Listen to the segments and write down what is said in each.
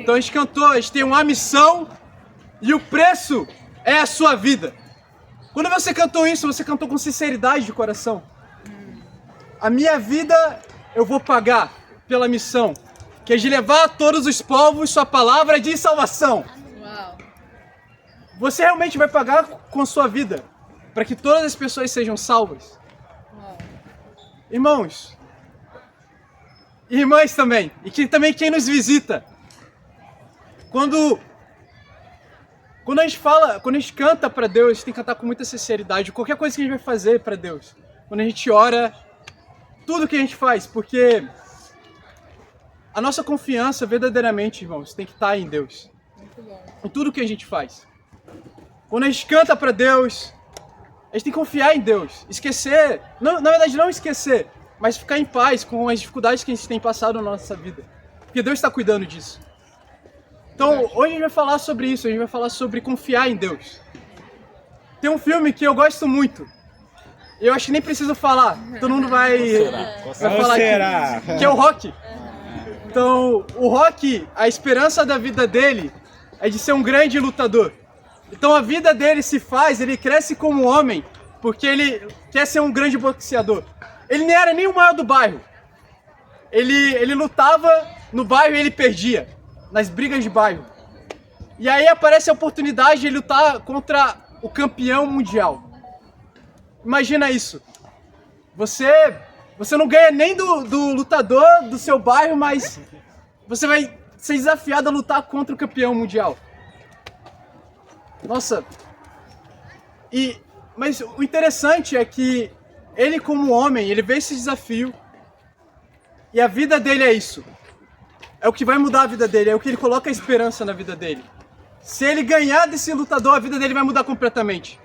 Então a gente cantou, a gente tem uma missão e o preço é a sua vida. Quando você cantou isso, você cantou com sinceridade de coração. A minha vida eu vou pagar pela missão, que é de levar a todos os povos sua palavra de salvação. Uau. Você realmente vai pagar com a sua vida para que todas as pessoas sejam salvas. Uau. Irmãos, irmãs também, e também quem nos visita. Quando a gente canta para Deus, a gente tem que cantar com muita sinceridade. Qualquer coisa que a gente vai fazer para Deus. Quando a gente ora, tudo que a gente faz, porque a nossa confiança verdadeiramente, irmãos, tem que estar em Deus. Muito bom. Em tudo que a gente faz. Quando a gente canta para Deus, a gente tem que confiar em Deus. Esquecer, não, na verdade não esquecer, mas ficar em paz com as dificuldades que a gente tem passado na nossa vida. Porque Deus está cuidando disso. Então, hoje a gente vai falar sobre isso, a gente vai falar sobre confiar em Deus. Tem um filme que eu gosto muito. Eu acho que nem preciso falar, todo mundo vai falar aqui, que é o Rocky. Então, o Rocky, a esperança da vida dele é de ser um grande lutador. Então a vida dele se faz, ele cresce como homem, porque ele quer ser um grande boxeador. Ele não era nem o maior do bairro. Ele lutava no bairro e ele perdia, nas brigas de bairro. E aí aparece a oportunidade de ele lutar contra o campeão mundial. Imagina isso. Você não ganha nem do lutador do seu bairro, mas você vai ser desafiado a lutar contra o campeão mundial. Nossa. Mas o interessante é que ele como homem, ele vê esse desafio e a vida dele é isso. É o que vai mudar a vida dele, é o que ele coloca a esperança na vida dele. Se ele ganhar desse lutador, a vida dele vai mudar completamente.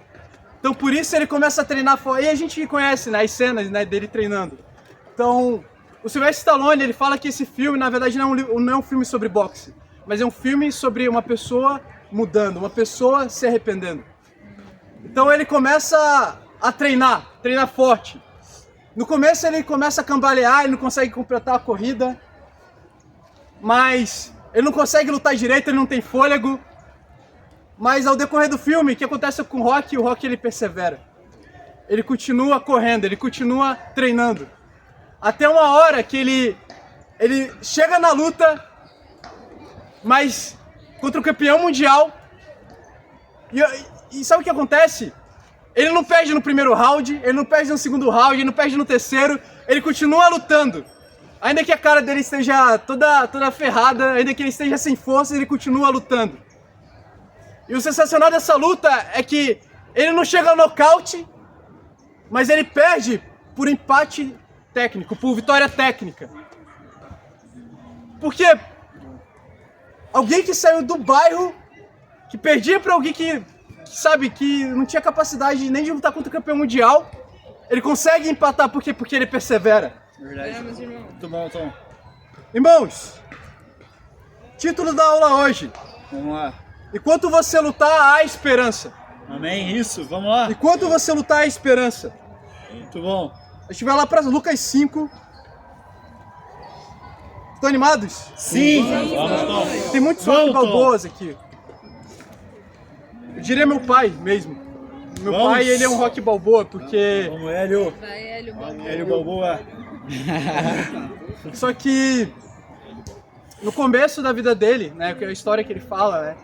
Então por isso ele começa a treinar fora. E a gente conhece, né, as cenas, né, dele treinando. Então, o Sylvester Stallone, ele fala que esse filme, na verdade, não é um filme sobre boxe, mas é um filme sobre uma pessoa mudando, uma pessoa se arrependendo. Então ele começa a treinar forte. No começo ele começa a cambalear, ele não consegue completar a corrida, mas ele não consegue lutar direito, ele não tem fôlego. Mas ao decorrer do filme, o que acontece com o Rocky ele persevera. Ele continua correndo, ele continua treinando. Até uma hora que ele chega na luta, mas contra o campeão mundial. E sabe o que acontece? Ele não perde no primeiro round, ele não perde no segundo round, ele não perde no terceiro. Ele continua lutando. Ainda que a cara dele esteja toda ferrada, ainda que ele esteja sem força, ele continua lutando. E o sensacional dessa luta é que ele não chega ao nocaute, mas ele perde por empate técnico, por vitória técnica. Porque alguém que saiu do bairro, que perdia para alguém que não tinha capacidade nem de lutar contra o campeão mundial, ele consegue empatar. Por quê? Porque ele persevera. Verdade. Muito bom, Tom. Irmãos, título da aula hoje. Vamos lá. Enquanto você lutar, há esperança. Amém, isso, vamos lá. Enquanto você lutar, há esperança. Muito bom. A gente vai lá para Lucas 5. Estão animados? Sim. Vamos, Tom. Tem muitos Rocky Balboas aqui. Eu diria meu pai mesmo. Meu pai, ele é um Rocky Balboa, porque... Vamos, Hélio. Vai, Hélio Balboa. Hélio Balboa. Só que no começo da vida dele, né, que é a história que ele fala, né,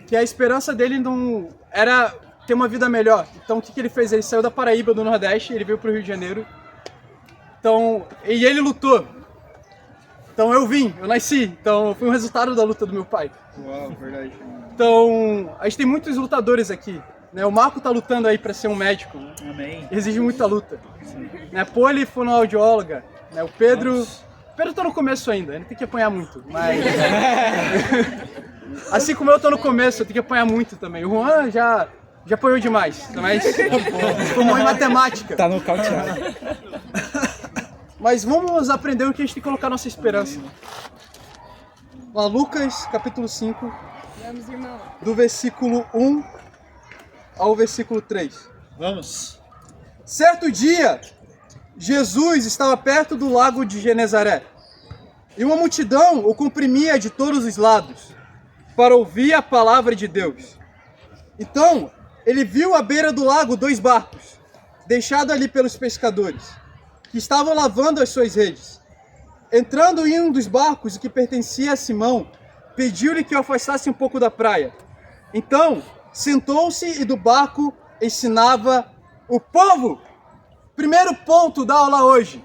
que a esperança dele não era ter uma vida melhor. Então o que ele fez? Ele saiu da Paraíba, do Nordeste, ele veio pro Rio de Janeiro. Então, e ele lutou. Então eu nasci. Então foi um resultado da luta do meu pai. Uau, verdade. Então, a gente tem muitos lutadores aqui, né? O Marco tá lutando aí para ser um médico, né? Amém. Exige muita luta. Né? Poli, fonoaudióloga, né? O Pedro tá no começo ainda tem que apanhar muito, mas... assim como eu tô no começo, eu tenho que apanhar muito também. O Juan já apanhou demais, mas formou em matemática. Tá no cauteado. Mas vamos aprender o que a gente tem que colocar nossa esperança. Lá, Lucas, capítulo 5, Vamos, irmão. do versículo 1 ao versículo 3. Vamos. Certo dia, Jesus estava perto do lago de Genezaré E uma multidão o comprimia de todos os lados, para ouvir a palavra de Deus. Então, ele viu à beira do lago 2 barcos, deixados ali pelos pescadores, que estavam lavando as suas redes. Entrando em um dos barcos, que pertencia a Simão, pediu-lhe que o afastasse um pouco da praia. Então, sentou-se e do barco ensinava o povo. Primeiro ponto da aula hoje: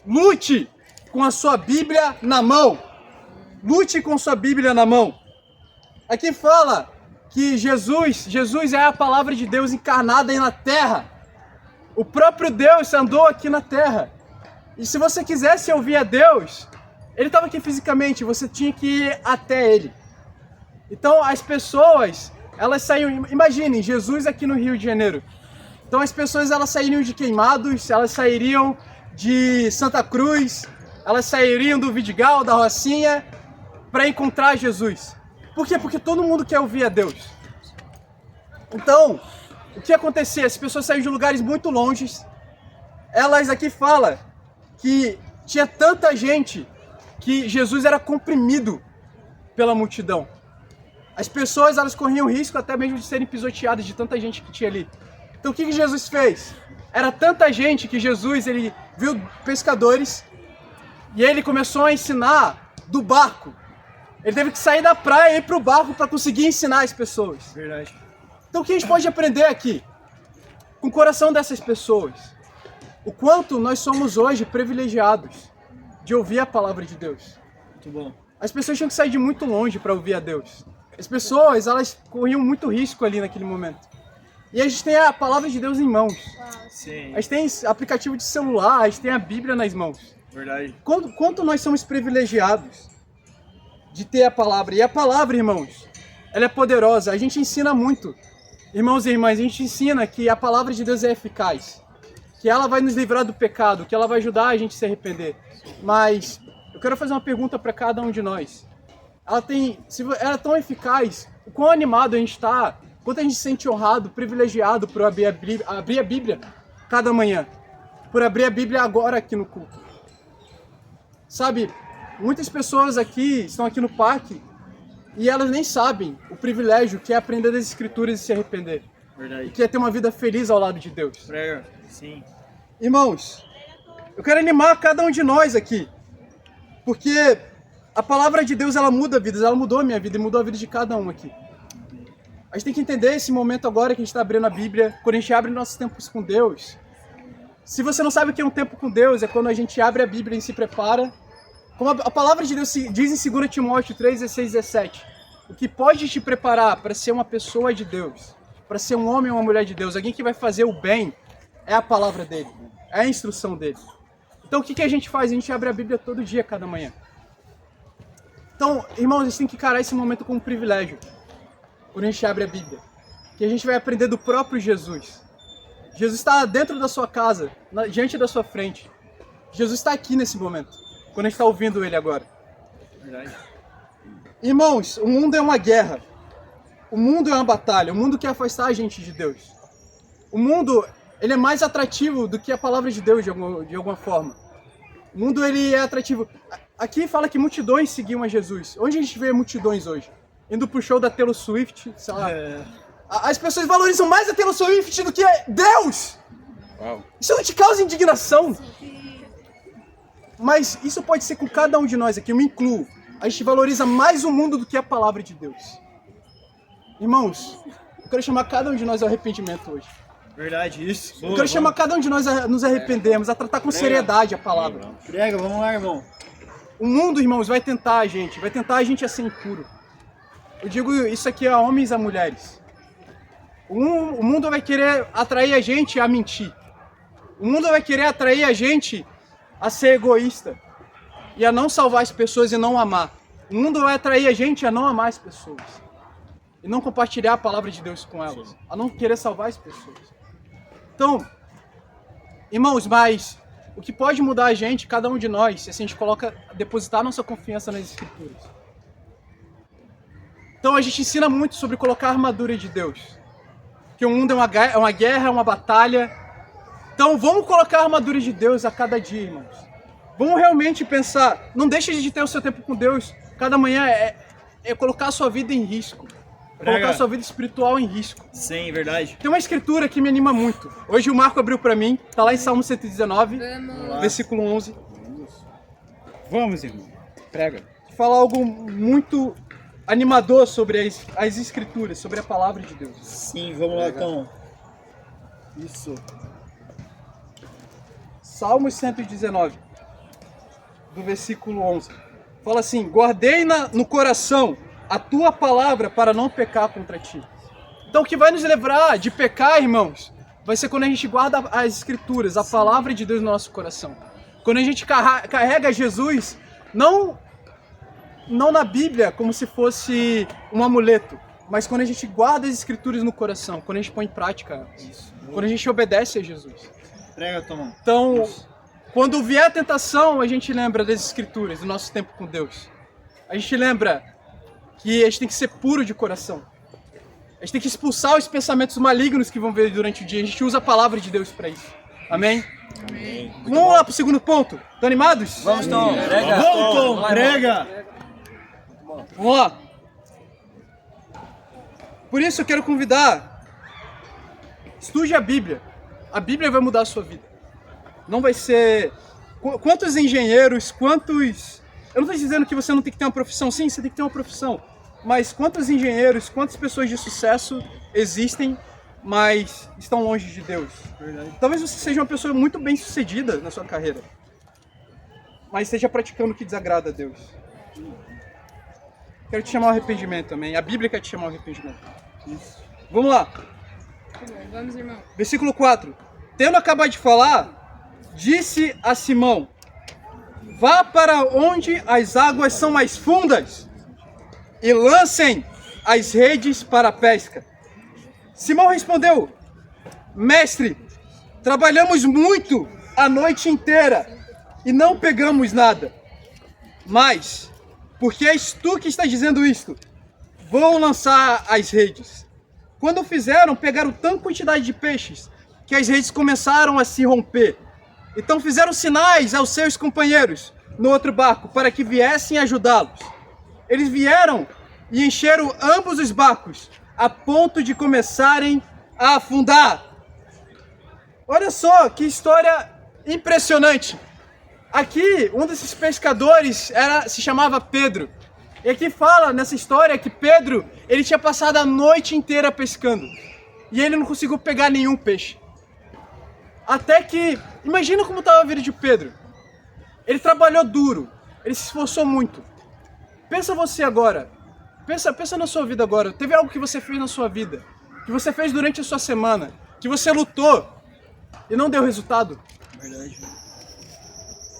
lute com a sua Bíblia na mão. Lute com sua Bíblia na mão. Aqui fala que Jesus é a palavra de Deus encarnada aí na terra. O próprio Deus andou aqui na terra. E se você quisesse ouvir a Deus, ele estava aqui fisicamente, você tinha que ir até ele. Então as pessoas, elas saíam, imaginem, Jesus aqui no Rio de Janeiro. Então as pessoas, elas sairiam de Queimados, elas sairiam de Santa Cruz, elas sairiam do Vidigal, da Rocinha, para encontrar Jesus. Por quê? Porque todo mundo quer ouvir a Deus. Então, o que acontecia? As pessoas saíam de lugares muito longes. Elas aqui falam que tinha tanta gente que Jesus era comprimido pela multidão. As pessoas, elas corriam risco até mesmo de serem pisoteadas de tanta gente que tinha ali. Então o que Jesus fez? Era tanta gente que Jesus, ele viu pescadores e ele começou a ensinar do barco. Ele teve que sair da praia e ir para o barco para conseguir ensinar as pessoas. Verdade. Então o que a gente pode aprender aqui? Com o coração dessas pessoas. O quanto nós somos hoje privilegiados de ouvir a palavra de Deus. Muito bom. As pessoas tinham que sair de muito longe para ouvir a Deus. As pessoas, elas corriam muito risco ali naquele momento. E a gente tem a palavra de Deus em mãos. Sim. A gente tem aplicativo de celular, a gente tem a Bíblia nas mãos. Verdade. Quanto nós somos privilegiados de ter a palavra. E a palavra, irmãos, ela é poderosa. A gente ensina muito. Irmãos e irmãs, a gente ensina que a palavra de Deus é eficaz. Que ela vai nos livrar do pecado, que ela vai ajudar a gente a se arrepender. Mas eu quero fazer uma pergunta para cada um de nós. Ela é tão eficaz, o quão animado a gente está, quanto a gente se sente honrado, privilegiado por abrir a Bíblia cada manhã. Por abrir a Bíblia agora aqui no culto. Sabe, muitas pessoas estão aqui no parque e elas nem sabem o privilégio que é aprender das Escrituras e se arrepender. Verdade. E que é ter uma vida feliz ao lado de Deus. Prayer. Sim. Irmãos, eu quero animar cada um de nós aqui, porque a palavra de Deus, ela muda vidas, ela mudou a minha vida e mudou a vida de cada um aqui. A gente tem que entender esse momento agora que a gente está abrindo a Bíblia, quando a gente abre nossos tempos com Deus. Se você não sabe o que é um tempo com Deus, é quando a gente abre a Bíblia e se prepara. Como a palavra de Deus diz em 2 Timóteo 3, 16 e 17, o que pode te preparar para ser uma pessoa de Deus, para ser um homem ou uma mulher de Deus, alguém que vai fazer o bem, é a palavra dele, é a instrução dele. Então o que a gente faz? A gente abre a Bíblia todo dia, cada manhã. Então, irmãos, a gente tem que encarar esse momento como um privilégio, quando a gente abre a Bíblia, que a gente vai aprender do próprio Jesus. Jesus está dentro da sua casa, diante da sua frente. Jesus está aqui nesse momento, quando a gente está ouvindo ele agora. Verdade. Irmãos, o mundo é uma guerra. O mundo é uma batalha. O mundo quer afastar a gente de Deus. O mundo, ele é mais atrativo do que a palavra de Deus, de alguma forma. O mundo, ele é atrativo. Aqui fala que multidões seguiam a Jesus. Onde a gente vê multidões hoje? Indo pro show da Taylor Swift, sei lá. As pessoas valorizam mais a Taylor Swift do que Deus! Uau. Isso não te causa indignação? Mas isso pode ser com cada um de nós aqui, eu me incluo. A gente valoriza mais o mundo do que a palavra de Deus. Irmãos, eu quero chamar cada um de nós ao arrependimento hoje. Verdade, isso. Eu quero chamar cada um de nós a nos arrependermos, a tratar com seriedade a palavra. Prega, vamos lá, irmão. O mundo, irmãos, vai tentar a gente a ser impuro. Eu digo isso aqui a homens e a mulheres. O mundo vai querer atrair a gente a mentir. O mundo vai querer atrair a gente a ser egoísta e a não salvar as pessoas e não amar. O mundo vai atrair a gente a não amar as pessoas e não compartilhar a palavra de Deus com elas, a não querer salvar as pessoas. Então, irmãos, mas o que pode mudar a gente, cada um de nós, é se a gente depositar nossa confiança nas Escrituras. Então a gente ensina muito sobre colocar a armadura de Deus. Que o mundo é uma guerra, é uma batalha. Então vamos colocar a armadura de Deus a cada dia, irmãos. Vamos realmente pensar, não deixe de ter o seu tempo com Deus. Cada manhã é colocar a sua vida em risco. Colocar a sua vida espiritual em risco. Sim, verdade. Tem uma escritura que me anima muito. Hoje o Marco abriu para mim, tá lá em Salmo 119, Vamos. versículo 11. Vamos, irmão. Prega. Fala algo muito animador sobre as escrituras, sobre a palavra de Deus. Sim, vamos lá, então. Isso. Salmo 119, do versículo 11. Fala assim: guardei no coração a tua palavra para não pecar contra ti. Então o que vai nos livrar de pecar, irmãos, vai ser quando a gente guarda as escrituras, a palavra de Deus no nosso coração. Quando a gente carrega Jesus, não na Bíblia como se fosse um amuleto, mas quando a gente guarda as escrituras no coração, quando a gente põe em prática isso, quando a gente obedece a Jesus. Prega, Tomão. Então, quando vier a tentação, a gente lembra das escrituras, do nosso tempo com Deus. A gente lembra que a gente tem que ser puro de coração. A gente tem que expulsar os pensamentos malignos que vão vir durante o dia. A gente usa a palavra de Deus para isso. Amém? Amém. Vamos lá pro segundo ponto. Estão animados? Vamos, Tom. Prega. Vamos, Tom. Prega. Vamos lá. Por isso eu quero convidar, estude a Bíblia. A Bíblia vai mudar a sua vida. Não vai ser... Quantos engenheiros, quantos... Eu não estou dizendo que você não tem que ter uma profissão. Sim, você tem que ter uma profissão. Mas quantos engenheiros, quantas pessoas de sucesso existem, mas estão longe de Deus? Verdade. Talvez você seja uma pessoa muito bem sucedida na sua carreira, mas esteja praticando o que desagrada a Deus. Quero te chamar ao arrependimento também. A Bíblia quer te chamar ao arrependimento. Isso. Vamos lá. Tá bom, vamos, irmão. Versículo 4. Tendo acabado de falar, disse a Simão: vá para onde as águas são mais fundas e lancem as redes para a pesca. Simão respondeu: mestre, trabalhamos muito a noite inteira e não pegamos nada. Mas, porque és tu que está dizendo isto, vão lançar as redes. Quando fizeram, pegaram tanta quantidade de peixes que as redes começaram a se romper. Então fizeram sinais aos seus companheiros no outro barco para que viessem ajudá-los. Eles vieram e encheram ambos os barcos a ponto de começarem a afundar. Olha só que história impressionante. Aqui, um desses pescadores se chamava Pedro. E aqui fala nessa história que Pedro, ele tinha passado a noite inteira pescando. E ele não conseguiu pegar nenhum peixe. Até que, imagina como estava a vida de Pedro. Ele trabalhou duro, ele se esforçou muito. Pensa você agora, pensa na sua vida agora. Teve algo que você fez na sua vida, que você fez durante a sua semana, que você lutou e não deu resultado. Verdade.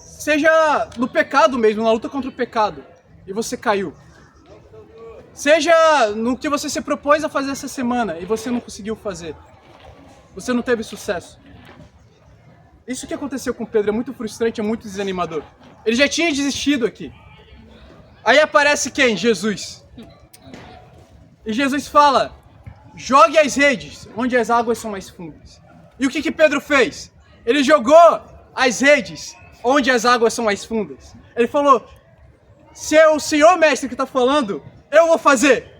Seja no pecado mesmo, na luta contra o pecado, e você caiu. Seja no que você se propôs a fazer essa semana e você não conseguiu fazer. Você não teve sucesso. Isso que aconteceu com Pedro é muito frustrante, é muito desanimador. Ele já tinha desistido aqui. Aí aparece quem? Jesus. E Jesus fala: jogue as redes onde as águas são mais fundas. E o que Pedro fez? Ele jogou as redes onde as águas são mais fundas. Ele falou: se é o Senhor Mestre que está falando, eu vou fazer.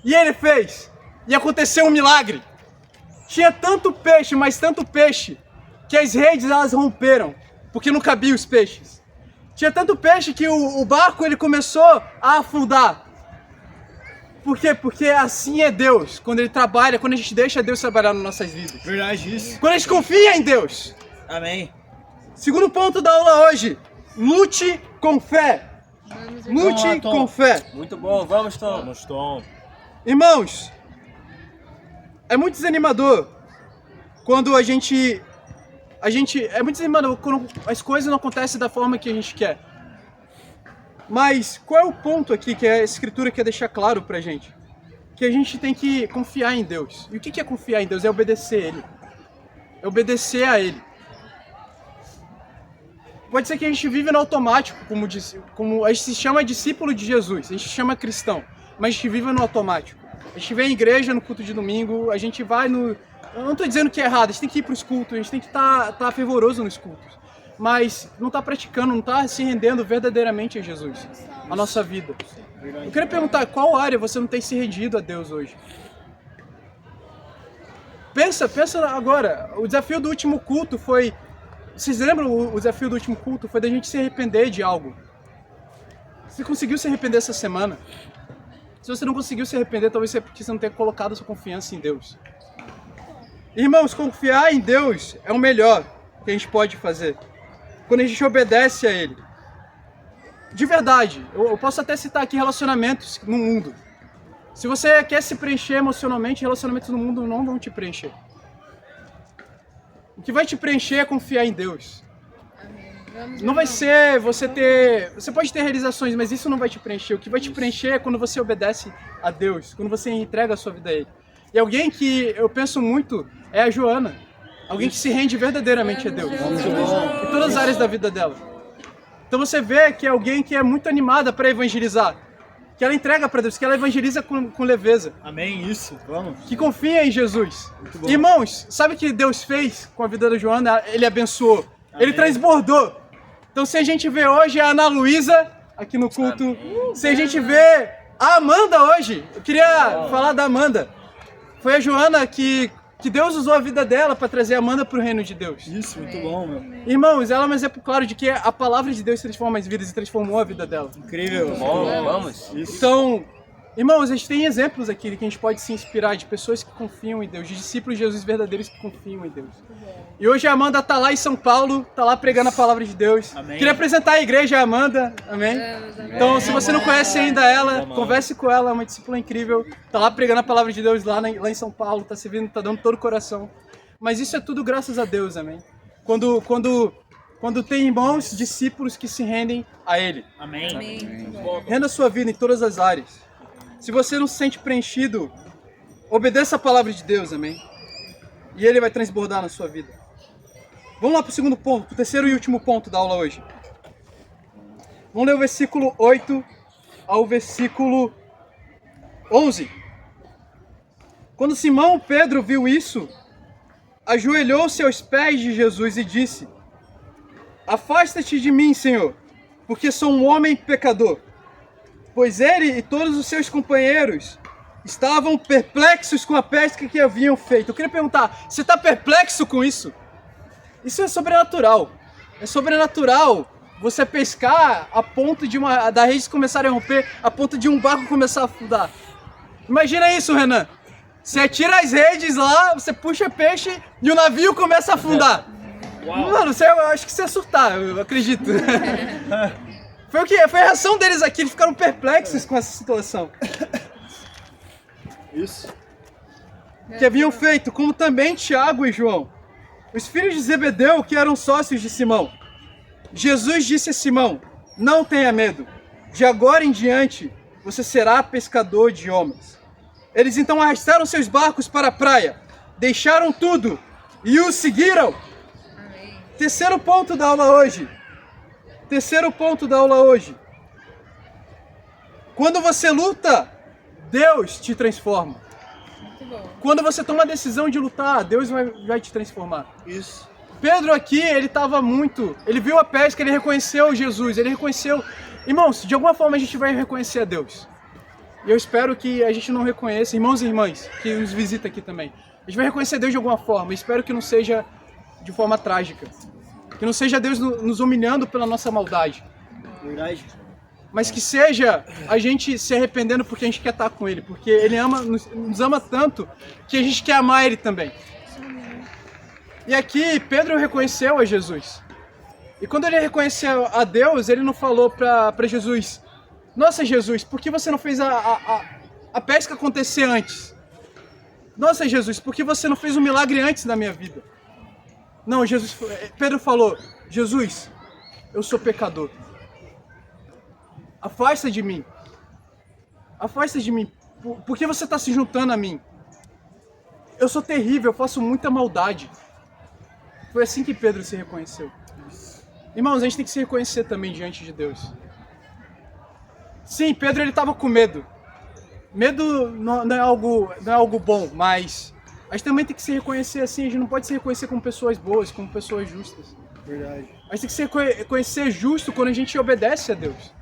E ele fez. E aconteceu um milagre. Tinha tanto peixe, mas tanto peixe, que as redes elas romperam, porque não cabiam os peixes. Tinha tanto peixe que o barco ele começou a afundar. Por quê? Porque assim é Deus, quando Ele trabalha, quando a gente deixa Deus trabalhar nas nossas vidas. Verdade isso. Quando a gente confia em Deus. Amém. Segundo ponto da aula hoje, lute com fé. Vamos, irmão. Lute Vamos lá, Tom. com fé. Muito bom, vamos, Tom. Vamos, Tom. Irmãos, é muito desanimador quando é muito desanimador quando as coisas não acontecem da forma que a gente quer. Mas qual é o ponto aqui que a Escritura quer deixar claro pra gente? Que a gente tem que confiar em Deus. E o que é confiar em Deus? É obedecer a Ele. É obedecer a Ele. Pode ser que a gente vive no automático, como a gente se chama discípulo de Jesus, a gente se chama cristão, mas a gente vive no automático. A gente vem à igreja no culto de domingo, a gente vai no... Eu não estou dizendo que é errado, a gente tem que ir para os cultos, a gente tem que estar fervoroso nos cultos. mas não está praticando, não está se rendendo verdadeiramente a Jesus, a nossa vida. Eu queria perguntar, qual área você não tem se rendido a Deus hoje? Pensa agora, o desafio do último culto foi... Vocês lembram o desafio do último culto? Foi da gente se arrepender de algo. Você conseguiu se arrepender essa semana? Se você não conseguiu se arrepender, talvez seja porque você não tenha colocado a sua confiança em Deus. Irmãos, confiar em Deus é o melhor que a gente pode fazer. Quando a gente obedece a Ele. De verdade, eu posso até citar aqui relacionamentos no mundo. Se você quer se preencher emocionalmente, relacionamentos no mundo não vão te preencher. O que vai te preencher é confiar em Deus. Não vai ser você ter... Você pode ter realizações, mas isso não vai te preencher. O que vai te preencher é quando você obedece a Deus, quando você entrega a sua vida a Ele. E alguém que eu penso muito é a Joana. Alguém que se rende verdadeiramente a Deus. Em todas as áreas da vida dela. Então você vê que é alguém que é muito animada para evangelizar. Que ela entrega para Deus, que ela evangeliza com leveza. Amém, isso, vamos. Que confia em Jesus. Irmãos, sabe o que Deus fez com a vida da Joana? Ele abençoou. Amém. Ele transbordou. Então se a gente vê hoje a Ana Luísa aqui no culto, amém. Se a gente vê a Amanda hoje, eu queria falar da Amanda. Foi a Joana que Deus usou a vida dela para trazer a Amanda para o reino de Deus. Isso, muito bom, meu. Irmãos, ela é um exemplo claro de que a palavra de Deus transforma as vidas e transformou a vida dela. Incrível. Bom, vamos. Isso. Então, irmãos, a gente tem exemplos aqui que a gente pode se inspirar de pessoas que confiam em Deus, de discípulos de Jesus verdadeiros que confiam em Deus. E hoje a Amanda tá lá em São Paulo, tá lá pregando a palavra de Deus. Amém. Queria apresentar a igreja, a Amanda. Amém? Então, se você não conhece ainda ela, converse com ela, é uma discípula incrível. Tá lá pregando a palavra de Deus lá em São Paulo, tá servindo, tá dando todo o coração. Mas isso é tudo graças a Deus, amém? Quando tem irmãos, discípulos que se rendem a Ele. Amém. Renda a sua vida em todas as áreas. Se você não se sente preenchido, obedeça a palavra de Deus, amém? E Ele vai transbordar na sua vida. Vamos lá para o segundo ponto, para o terceiro e último ponto da aula hoje. Vamos ler o versículo 8 ao versículo 11. Quando Simão Pedro viu isso, ajoelhou-se aos pés de Jesus e disse: Afasta-te de mim, Senhor, porque sou um homem pecador. Pois ele e todos os seus companheiros estavam perplexos com a pesca que haviam feito. Eu queria perguntar, você está perplexo com isso? Isso é sobrenatural. É sobrenatural você pescar a ponto de da rede começar a romper, a ponto de um barco começar a afundar. Imagina isso, Renan. Você atira as redes lá, você puxa peixe e o navio começa a afundar. Uau. Mano, eu acho que você ia surtar, eu acredito. Foi o quê? Foi a reação deles aqui, eles ficaram perplexos com essa situação. Isso. Que haviam feito, como também Tiago e João, os filhos de Zebedeu, que eram sócios de Simão. Jesus disse a Simão: Não tenha medo, de agora em diante você será pescador de homens. Eles então arrastaram seus barcos para a praia, deixaram tudo e o seguiram. Amém. Terceiro ponto da aula hoje. Quando você luta, Deus te transforma. Quando você toma a decisão de lutar, Deus vai te transformar. Isso. Pedro aqui, ele viu a pesca, ele reconheceu Jesus, ele reconheceu... Irmãos, de alguma forma a gente vai reconhecer a Deus. E eu espero que a gente não reconheça, irmãos e irmãs, que nos visitam aqui também. A gente vai reconhecer Deus de alguma forma, espero que não seja de forma trágica. Que não seja Deus nos humilhando pela nossa maldade. Verdade. Mas que seja a gente se arrependendo porque a gente quer estar com Ele. Porque Ele nos ama tanto que a gente quer amar Ele também. E aqui Pedro reconheceu a Jesus. E quando ele reconheceu a Deus, ele não falou para Jesus: Nossa, Jesus, por que você não fez a pesca acontecer antes? Nossa, Jesus, por que você não fez um milagre antes da minha vida? Não, Pedro falou: Jesus, eu sou pecador. Afasta de mim. Afasta de mim. Por que você está se juntando a mim? Eu sou terrível, eu faço muita maldade. Foi assim que Pedro se reconheceu. Irmãos, a gente tem que se reconhecer também diante de Deus. Sim, Pedro ele estava com medo. Medo não é algo bom, mas a gente também tem que se reconhecer assim. A gente não pode se reconhecer como pessoas boas, como pessoas justas. Verdade. A gente tem que se reconhecer justo quando a gente obedece a Deus.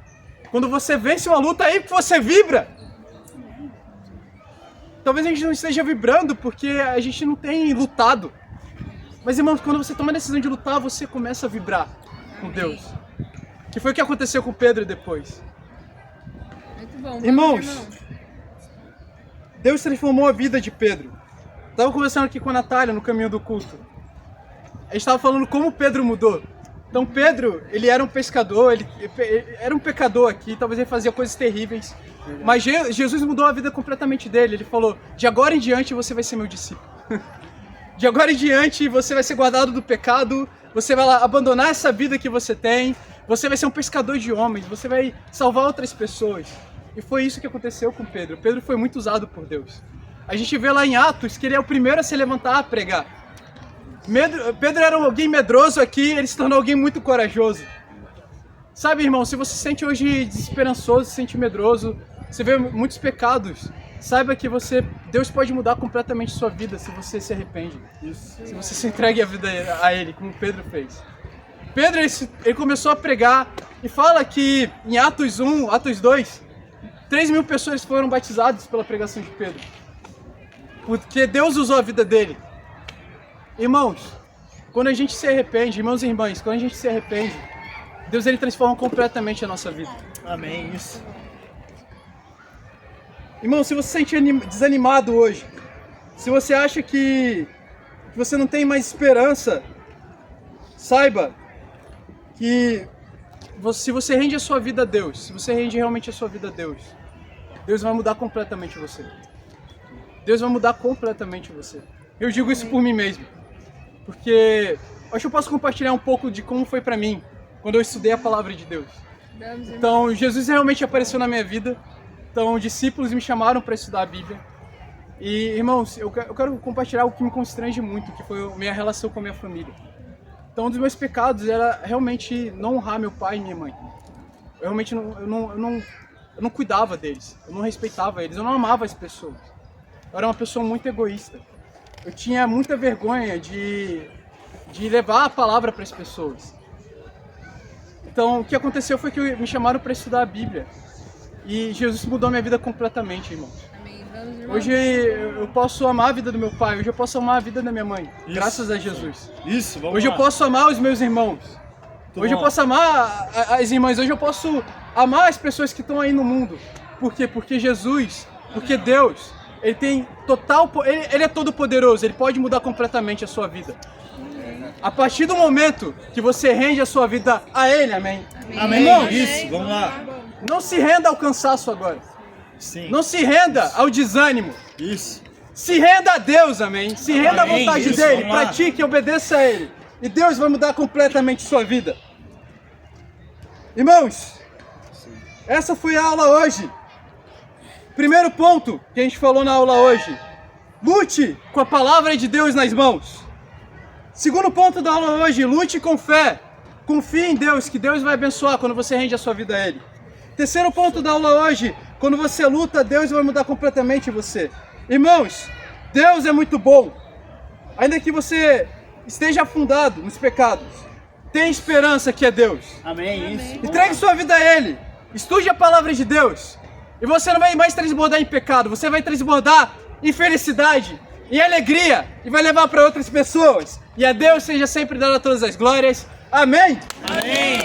Quando você vence uma luta, aí que você vibra. Talvez a gente não esteja vibrando porque a gente não tem lutado. Mas, irmãos, quando você toma a decisão de lutar, você começa a vibrar com Deus. Que foi o que aconteceu com Pedro depois. Muito bom. Vamos, Irmãos, Deus transformou a vida de Pedro. Estava conversando aqui com a Natália no caminho do culto. A gente estava falando como Pedro mudou. Então Pedro, ele era um pescador, ele era um pecador aqui, talvez ele fazia coisas terríveis. Mas Jesus mudou a vida completamente dele. Ele falou, de agora em diante você vai ser meu discípulo. De agora em diante você vai ser guardado do pecado, você vai lá abandonar essa vida que você tem, você vai ser um pescador de homens, você vai salvar outras pessoas. E foi isso que aconteceu com Pedro. Pedro foi muito usado por Deus. A gente vê lá em Atos que ele é o primeiro a se levantar a pregar. Pedro era alguém medroso aqui, ele se tornou alguém muito corajoso. Sabe, irmão, se você se sente hoje desesperançoso, se sente medroso, você vê muitos pecados, saiba que Deus pode mudar completamente sua vida se você se arrepende. Isso. Se você se entregue a vida a Ele, como Pedro fez. Pedro, ele começou a pregar e fala que em Atos 1, Atos 2, 3.000 pessoas foram batizadas pela pregação de Pedro. Porque Deus usou a vida dele. Irmãos, quando a gente se arrepende, irmãos e irmãs, quando a gente se arrepende, Deus ele transforma completamente a nossa vida. Amém. Isso. Irmão, se você se sente desanimado hoje, se você acha que você não tem mais esperança, saiba que se você rende a sua vida a Deus, se você rende realmente a sua vida a Deus, Deus vai mudar completamente você. Deus vai mudar completamente você. Eu digo isso por mim mesmo. Porque acho que eu posso compartilhar um pouco de como foi pra mim quando eu estudei a palavra de Deus. Então, Jesus realmente apareceu na minha vida. Então, discípulos me chamaram para estudar a Bíblia. E, irmãos, eu quero compartilhar o que me constrange muito, que foi a minha relação com a minha família. Então, um dos meus pecados era realmente não honrar meu pai e minha mãe. Eu realmente não cuidava deles, eu não respeitava eles, eu não amava as pessoas. Eu era uma pessoa muito egoísta. Eu tinha muita vergonha de levar a palavra para as pessoas. Então, o que aconteceu foi que me chamaram para estudar a Bíblia. E Jesus mudou a minha vida completamente, irmãos. Amém. Vamos, irmão. Hoje eu posso amar a vida do meu pai, hoje eu posso amar a vida da minha mãe, graças a Jesus. Isso, vamos Hoje lá. eu posso amar os meus irmãos. Hoje eu bom. posso amar as irmãs, hoje eu posso amar as pessoas que estão aí no mundo. Por quê? Porque Jesus, porque Deus, Ele tem Ele é todo poderoso, Ele pode mudar completamente a sua vida. A partir do momento que você rende a sua vida a Ele, amém? Amém. Irmãos, Isso, vamos lá. não se renda ao cansaço agora. Sim. Não se renda ao desânimo. Isso. Se renda a Deus, amém? Se renda à Amém, vontade isso, dEle, vamos lá. pratique e obedeça a Ele. E Deus vai mudar completamente sua vida. Irmãos, essa foi a aula hoje. Primeiro ponto que a gente falou na aula hoje. Lute com a palavra de Deus nas mãos. Segundo ponto da aula hoje, lute com fé. Confie em Deus, que Deus vai abençoar quando você rende a sua vida a Ele. Terceiro ponto da aula hoje, quando você luta, Deus vai mudar completamente você. Irmãos, Deus é muito bom. Ainda que você esteja afundado nos pecados, tenha esperança que é Deus. Amém. Isso. Entregue sua vida a Ele. Estude a palavra de Deus. E você não vai mais transbordar em pecado, você vai transbordar em felicidade, em alegria, e vai levar para outras pessoas. E a Deus seja sempre dada todas as glórias. Amém? Amém.